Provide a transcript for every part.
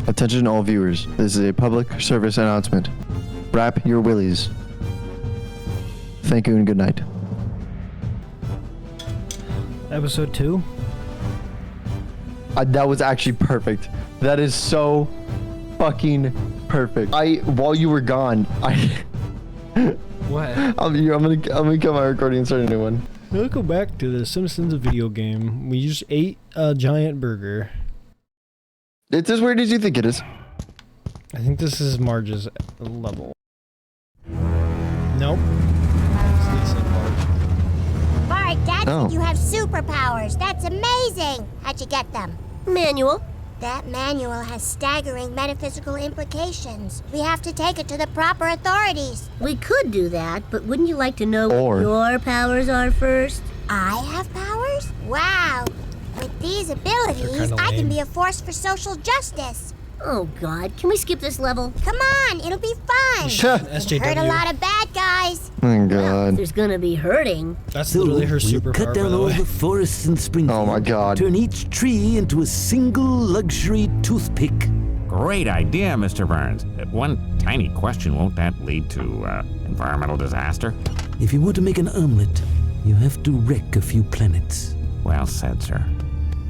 Attention all viewers. This is a public service announcement. Wrap your willies. Thank you and good night. Episode 2? That was actually perfect. That is so fucking perfect. While you were gone, What? I'm gonna cut my recording and start a new one. Let's go back to the Simpsons video game. We just ate a giant burger. It's as weird as you think it is. I think this is Marge's level. Nope. It's Lisa and Marge. Bart, Dad Oh. said you have superpowers. That's amazing. How'd you get them? Manual. That manual has staggering metaphysical implications. We have to take it to the proper authorities. We could do that, but wouldn't you like to know Or- what your powers are first? I have powers? Wow. With these abilities, kinda I can lame. be a force for social justice. Oh God, can we skip this level? Come on, it'll be fun. SJW. Hurt a lot of bad guys. Oh god. There's gonna be hurting. That's So literally her we'll superpower, cut by down the all way. the forests in Springfield. Oh my god. Turn each tree into a single luxury toothpick. Great idea, Mr. Burns. One tiny question, won't that lead to environmental disaster? If you want to make an omelet, you have to wreck a few planets. Well said, sir.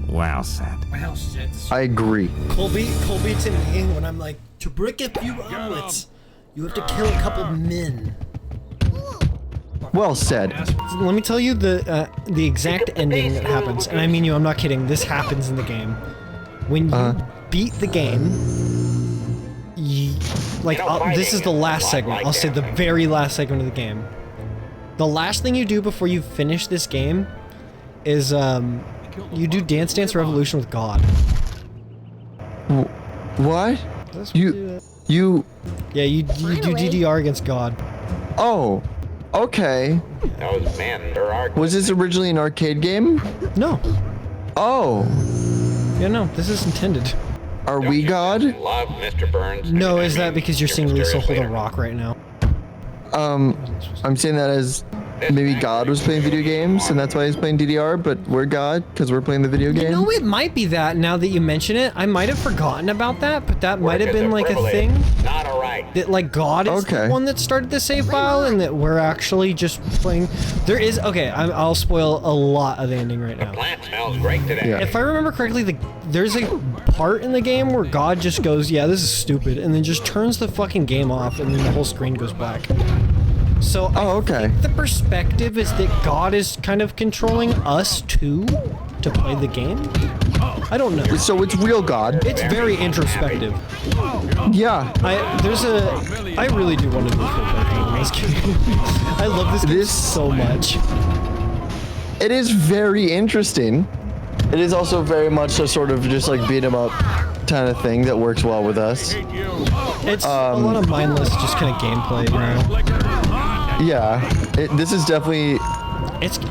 Well said. Wow, shit. I agree. Colby to me when I'm like, to break a few omelets, you have to kill a couple men. Well said. Let me tell you the exact ending that happens, and I mean you, I'm not kidding. This happens in the game. When you beat the game, this is the last segment. I'll say the very last segment of the game. The last thing you do before you finish this game is you do Dance Dance Revolution with God. What? That's what you do that. You. Yeah, you do DDR against God. Oh. Okay. Those men, there are... Was this originally an arcade game? No. Oh. Yeah, no, this is intended. Are we God? Love Mr. Burns. No, is that because you're seeing Lisa hold a rock right now? I'm saying that as maybe God was playing video games and that's why he's playing DDR, but we're God because we're playing the video game. No, it might be that now that you mention it. I might have forgotten about that, but that might have been like a thing. Not all right. That like God is the one that started the save file and that we're actually just playing. There is, okay, I'll spoil a lot of the ending right now. Plant smells great today. Yeah. If I remember correctly, there's a part in the game where God just goes, yeah, this is stupid, and then just turns the fucking game off and then the whole screen goes black. So I think the perspective is that God is kind of controlling us too to play the game. I don't know. So it's real God. It's very introspective. Yeah. I really do want to do full playthrough in this game. I love this game so much. It is very interesting. It is also very much a sort of just like beat 'em up kind of thing that works well with us. It's a lot of mindless, just kind of gameplay, you know. Yeah, this is definitely.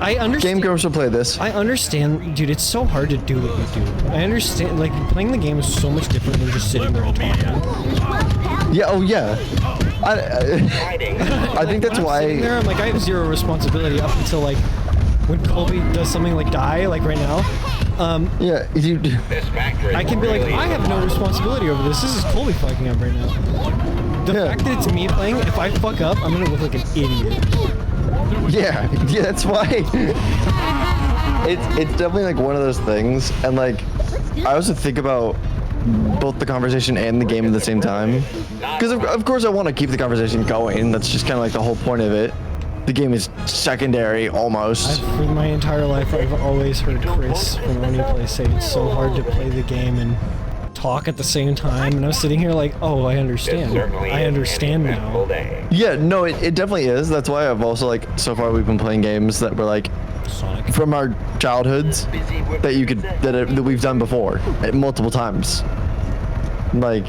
I understand. Game Grumps will play this. I understand, dude. It's so hard to do what you do. I understand. Like playing the game is so much different than just sitting there and talking. Yeah. Oh yeah. I think that's why. Sitting there, I'm like, I have zero responsibility up until like when Colby does something like die, like right now. Yeah. You. I can be like, I have no responsibility over this. This is Colby fucking up right now. The fact that it's me playing, if I fuck up, I'm gonna look like an idiot. Yeah, that's why. It's definitely like one of those things, and like I also think about both the conversation and the game at the same time, because of course I want to keep the conversation going. That's just kind of like the whole point of it. The game is secondary almost. For my entire life, I've always heard Chris from Only Play say it's so hard to play the game and talk at the same time, and I was sitting here like, oh, I understand. I understand now. Yeah, no, it definitely is. That's why I've also like so far we've been playing games that were like Sonic. from our childhoods that we've done before multiple times. Like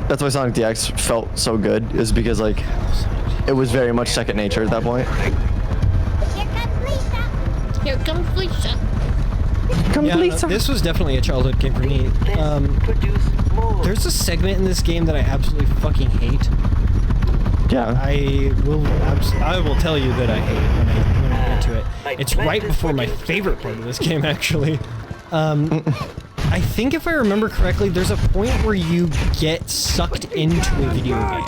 that's why Sonic DX felt so good, is because like it was very much second nature at that point. Here comes Lisa. Yeah, no, this was definitely a childhood game for me. There's a segment in this game that I absolutely fucking hate. Yeah. I will tell you that I hate when I get to it. It's right before my favorite part of this game, actually. I think if I remember correctly, there's a point where you get sucked into a video game.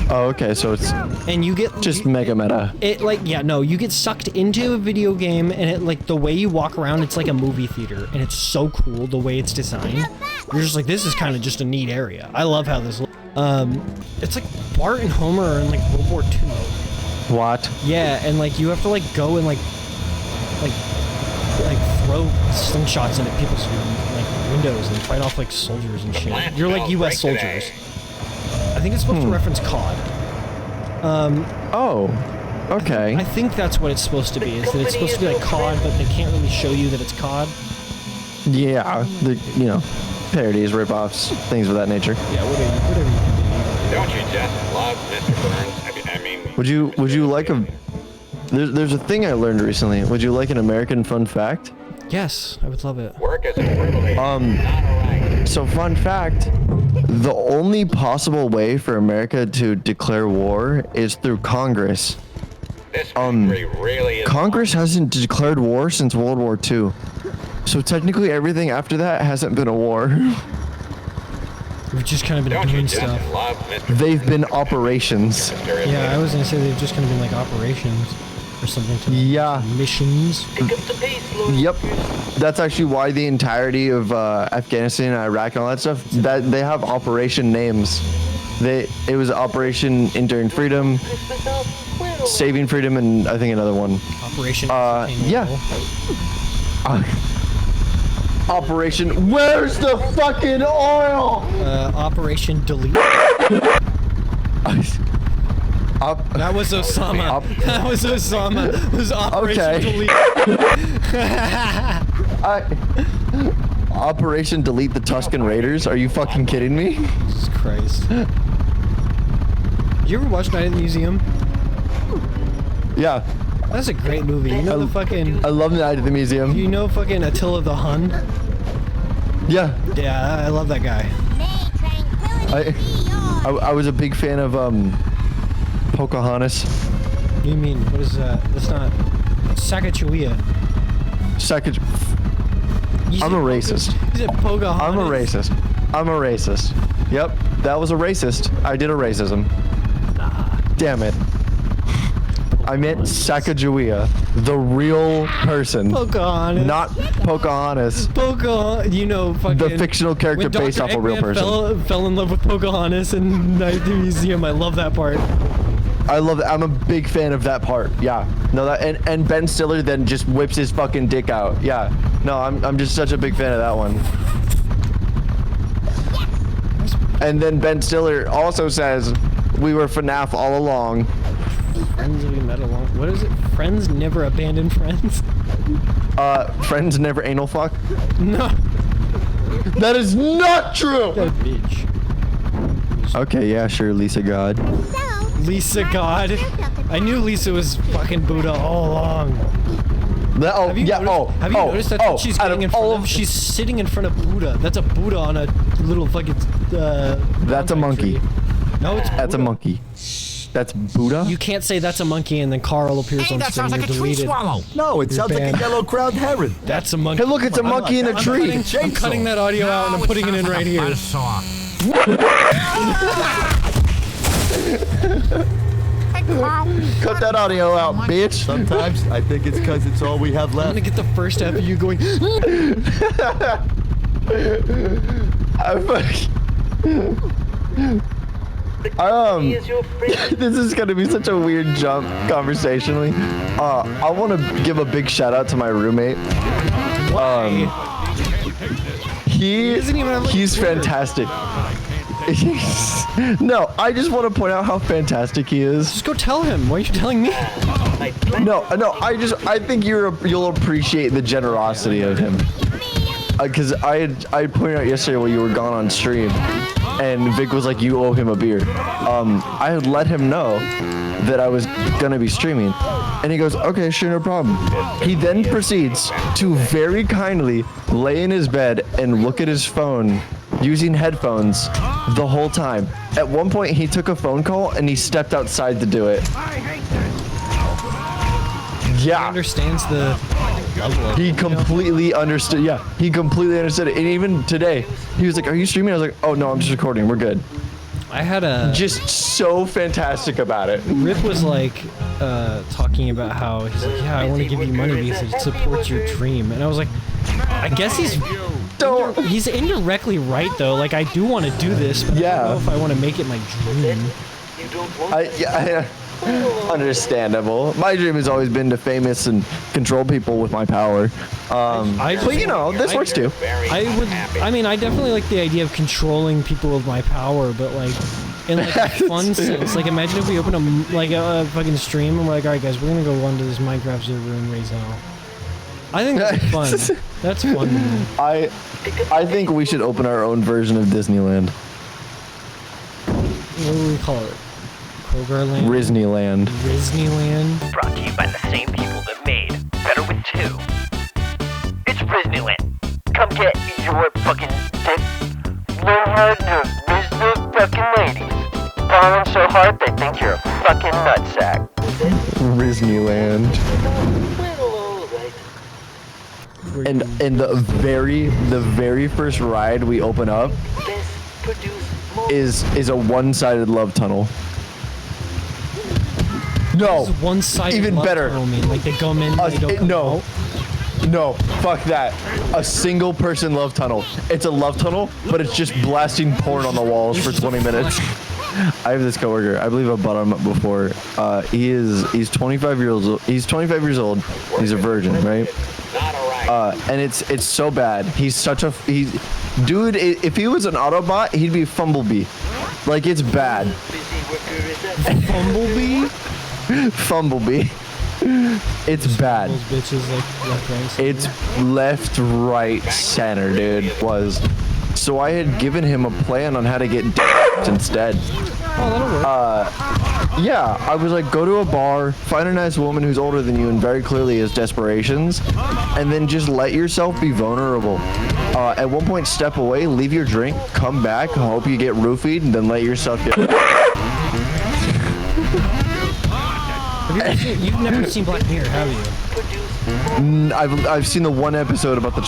Oh, okay, so it's and you get just mega meta. It like, yeah, no, you get sucked into a video game, and it like the way you walk around, it's like a movie theater, and it's so cool the way it's designed. You're just like, this is kind of just a neat area. I love how this looks. It's like Bart and Homer are in like World War II. What? Yeah, and like you have to like go and like throw slingshots into people's like windows and fight off like soldiers and shit. You're like U.S. soldiers. I think it's supposed to reference COD. Oh, okay. I think that's what it's supposed to be, is that it's supposed to be like COD, but they can't really show you that it's COD. Yeah, you know, parodies, rip-offs, things of that nature. Yeah, whatever you can do. Don't you just love Mr. Burns? I mean... Would you like a... There's a thing I learned recently. Would you like an American fun fact? Yes, I would love it. Work as a privilege. So fun fact, the only possible way for America to declare war is through Congress. This really is Congress hasn't declared war since World War II. So technically everything after that hasn't been a war. We've just kind of been Don't you doing just stuff. love Mr. They've been operations. Yeah, I was gonna say they've just kind of been like operations or something. To Yeah. Missions. Yep. That's actually why the entirety of Afghanistan and Iraq and all that stuff, that they have operation names. It was Operation Enduring Freedom, Saving Freedom, and I think another one. Operation. Yeah. Operation. Where's the fucking oil? Operation Delete. That was Osama. That was Osama. It was Operation Delete. Operation Delete the Tuscan Raiders? Are you fucking kidding me? Jesus Christ. You ever watch Night at the Museum? Yeah. That's a great movie. You know the fucking... I love Night at the Museum. You know fucking Attila the Hun? Yeah. Yeah, I love that guy. I was a big fan of Pocahontas. You mean, what is that? That's not... Sacagawea. I'm a racist. You said Pocahontas? I'm a racist. I'm a racist. Yep, that was a racist. I did a racism. Damn it. I meant Sacagawea, the real person. Pocahontas. Not Pocahontas. Pocahontas. You know, fucking... The fictional character when based Dr. off a real Eggman person. fell in love with Pocahontas in Night at the Museum. I love that part. I love that. I'm a big fan of that part. Yeah. No, that and Ben Stiller then just whips his fucking dick out. Yeah. No, I'm just such a big fan of that one. And then Ben Stiller also says, "We were FNAF all along." Friends we met along. What is it? Friends never abandon friends? Friends never anal fuck? No. That is not true! That bitch. Okay, yeah, sure, Lisa God. Lisa God. I knew Lisa was fucking Buddha all along. Have you noticed that's what she's getting in front of? She's sitting in front of Buddha. That's a Buddha on a little fucking That's a monkey. No, it's Buddha. That's a monkey. That's Buddha? You can't say that's a monkey and then Carl appears on screen. You're deleted. No, it sounds like a yellow-crowned heron. That's a monkey. Hey, look, it's a monkey in a tree. I'm cutting that audio out and I'm putting it in right here. Cut that audio out, bitch. Sometimes I think it's because it's all we have I'm left. gonna get the first half of you going. This is gonna be such a weird jump conversationally. I want to give a big shout out to my roommate. He's fantastic. No, I just want to point out how fantastic he is. Just go tell him. Why are you telling me? No, I think you'll appreciate the generosity of him. Because I pointed out yesterday while you were gone on stream, and Vic was like, you owe him a beer. I had let him know that I was gonna be streaming, and he goes, okay, sure, no problem. He then proceeds to very kindly lay in his bed and look at his phone using headphones the whole time. At one point, he took a phone call and he stepped outside to do it. He understands the level of He it, completely understood. Yeah, he completely understood it. And even today, he was like, "Are you streaming?" I was like, "Oh no, I'm just recording. We're good." I had a Just so fantastic about it. Rip was like talking about how he's like, yeah, I want to give you money because it supports your dream, and I was like, I guess he's indirectly right though. Like I do want to do this, but I don't know if I want to make it my dream. Understandable. My dream has always been to famous and control people with my power. But you know, this works too. I mean, I definitely like the idea of controlling people with my power, but like in like a fun sense. Like imagine if we open a fucking stream and we're like, all right guys, we're gonna go onto this Minecraft server and raise hell. I think that's fun. That's fun to me. I think we should open our own version of Disneyland. What do we call it? Krogerland? RIZZNEYland. RIZZNEYland? Brought to you by the same people that made Better with Two. It's RIZZNEYland. Come get your fucking dick. Learn how to rizz the fucking ladies. Falling so hard they think you're a fucking nutsack. RIZZNEYland. And the very first ride we open up is a one-sided love tunnel. No, one-sided even love better. Tunnel, mean like they come in, they don't come out. No, fuck that. A single person love tunnel. It's a love tunnel, but it's just blasting porn on the walls for 20 minutes. I have this coworker. I believe I brought him up before. He's 25 years old. He's 25 years old. He's a virgin, right? And it's so bad. He's such a dude. If he was an Autobot, he'd be Fumblebee. Like it's bad. Fumblebee? Fumblebee. It's bad. Those bitches like left, right, center. It's left, right, center, dude. So I had given him a plan on how to get instead. Oh, that'll work. Yeah, I was like, go to a bar, find a nice woman who's older than you and very clearly has desperations, and then just let yourself be vulnerable. At one point, step away, leave your drink, come back, hope you get roofied, and then let yourself get... You've never seen Black Mirror, have you? I've seen the one episode about the...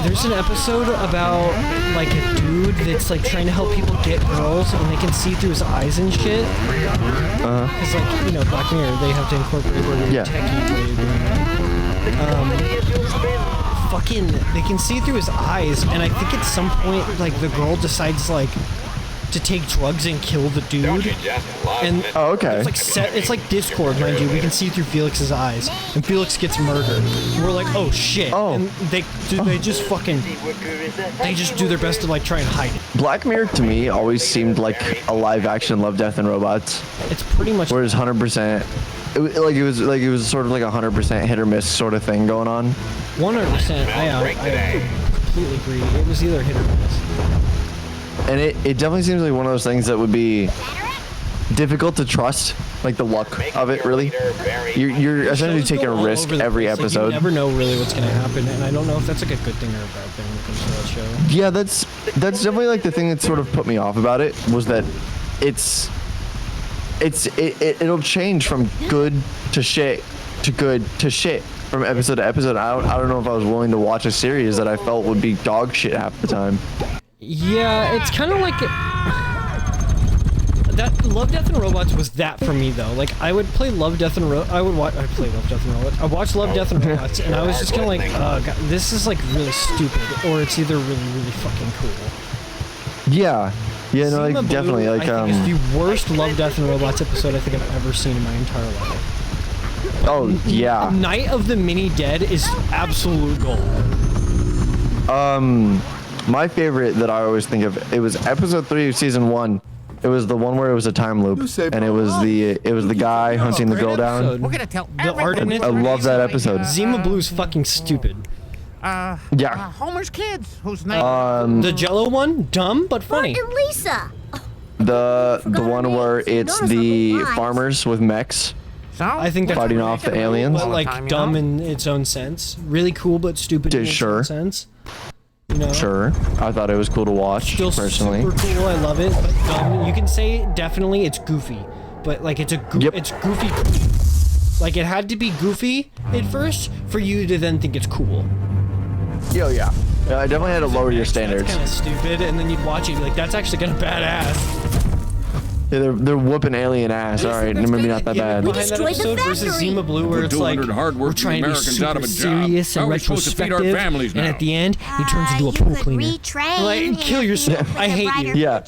There's an episode about like a dude that's like trying to help people get girls and they can see through his eyes and shit. Cause like, you know, Black Mirror, they have to incorporate their techie way of doing that. Fucking, they can see through his eyes, and I think at some point, like the girl decides like to take drugs and kill the dude. And okay. It's like Discord, mind you. We can see through Felix's eyes, and Felix gets murdered. And we're like, oh shit. And they just do their best to like try and hide it. Black Mirror to me always seemed like a live action Love, Death, and Robots. It's pretty much. Whereas 100%, it was sort of like 100% hit or miss sort of thing going on. 100%. I completely agree. It was either hit or miss. And it definitely seems like one of those things that would be difficult to trust, like the luck of it, really. You're essentially taking a risk every episode. Like, you never know really what's going to happen, and I don't know if that's like a good thing or a bad thing when it comes to that show. Yeah, that's definitely like the thing that sort of put me off about it, was that it'll change from good to shit to good to shit from episode to episode. I don't know if I was willing to watch a series that I felt would be dog shit half the time. Yeah, it's kind of like that. Love, Death, and Robots was that for me though. Like I would play Love, Death, and I play Love, Death, and Robots. I watched Love, Death, and Robots, and I was just kind of like, God, this is like really stupid, or it's either really, really fucking cool. Yeah, no, like Blue, definitely, like I think it's the worst Love, Death, and Robots episode I think I've ever seen in my entire life. Oh yeah. Night of the Mini Dead is absolute gold. My favorite that I always think of, it was episode 3 of season 1. It was the one where it was a time loop, and it was the guy hunting the girl down. We're gonna tell The art in it. I love that episode. Zima Blue's fucking stupid. Yeah. Homer's kids, whose name? The Jello one, dumb but funny. And Lisa. The one where it's the farmers with mechs. I think that's fighting off the aliens. But like dumb in its own sense. Really cool but stupid in its own sense. You know? Sure. I thought it was cool to watch, Still personally. super cool, I love it. But dumb, you can say definitely it's goofy. But like it's goofy. Like, it had to be goofy at first for you to then think it's cool. Yo, yeah. I definitely had to lower your standards. That's kind of stupid, and then you'd watch it and be like, that's actually kind of badass. Yeah, they're whooping alien ass. All right, maybe not that bad. Behind that episode versus Zima Blue, where it's like, we're trying to be super serious and retrospective, and at the end, he turns into a pool cleaner. Like, kill yourself. I hate you. Yeah,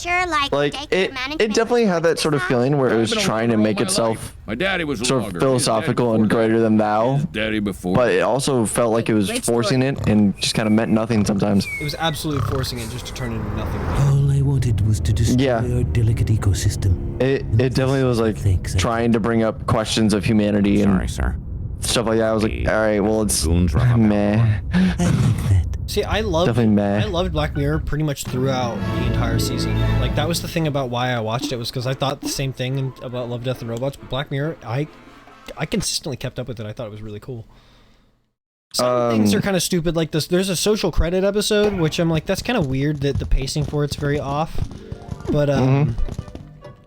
like, it definitely had that sort of feeling where it was trying to make itself sort of philosophical and greater than thou, but it also felt like it was forcing it and just kind of meant nothing sometimes. It was absolutely forcing it just to turn into nothing. All I wanted was to destroy our delicate ecosystem. It definitely was like trying to bring up questions of humanity and stuff like that. I was like, all right, well, it's meh. See, I loved Black Mirror pretty much throughout the entire season. Like, that was the thing about why I watched it, was because I thought the same thing about Love, Death, and Robots. But Black Mirror, I consistently kept up with it. I thought it was really cool. Some things are kind of stupid, like this. There's a social credit episode, which I'm like, that's kind of weird that the pacing for it's very off. But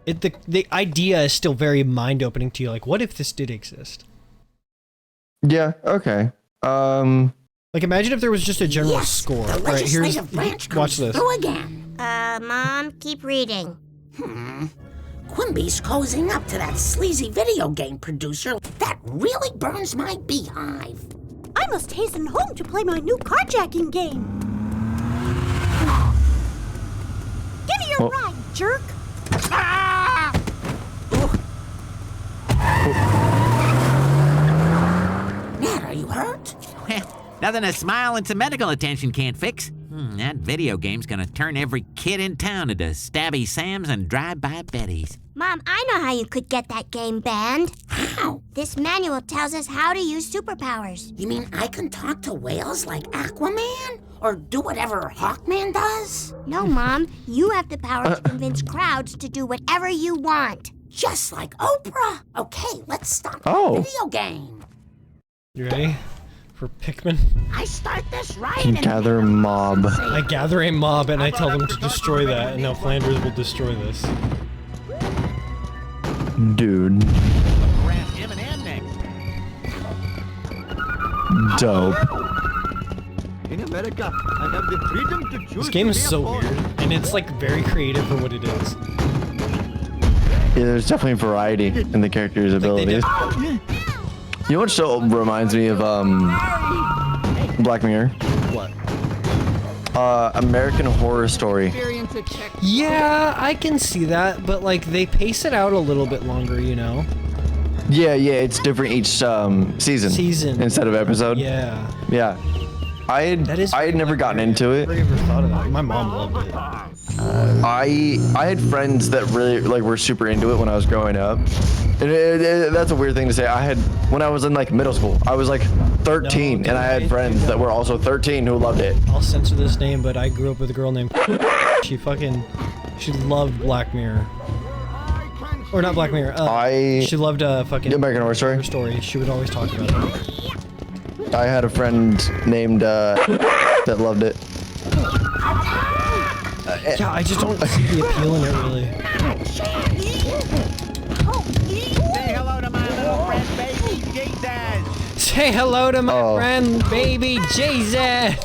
the idea is still very mind-opening to you. Like, what if this did exist? Yeah. Okay. Like, imagine if there was just a general score. All right, here's watch this. Mom, keep reading. Quimby's cozying up to that sleazy video game producer. That really burns my beehive. I must hasten home to play my new carjacking game. Give me your ride, jerk. Nat, are you hurt? Nothing a smile and some medical attention can't fix. That video game's gonna turn every kid in town into Stabby Sams and Drive-By Bettys. Mom, I know how you could get that game banned. How? This manual tells us how to use superpowers. You mean I can talk to whales like Aquaman? Or do whatever Hawkman does? No, Mom. You have the power to convince crowds to do whatever you want. Just like Oprah. Okay, let's stop the video game. You ready for Pikmin? I start this right You gather a mob. I gather a mob and I tell them to destroy that, and now Flanders will destroy this. Dude. Dope. In America, I have the freedom to choose. This game is so weird, and it's like very creative for what it is. Yeah, there's definitely variety in the characters' abilities. You know what show reminds me of Black Mirror? What? American Horror Story. Yeah, I can see that, but like they pace it out a little bit longer, you know? Yeah, it's different each season instead of episode. Yeah. Yeah. I had never gotten into it. I never thought of that. My mom loved it. I had friends that really were super into it when I was growing up. And that's a weird thing to say. When I was in like middle school, I was like 13, and I had friends that were also 13 who loved it. I'll censor this name, but I grew up with a girl named she loved Black Mirror. Or not Black Mirror. She loved fucking American Horror Story. She would always talk about it. I had a friend named that loved it. Yeah, I just don't see the appeal in it really. Say hello to my little friend, baby Jesus. Say hello to my friend, baby Jesus.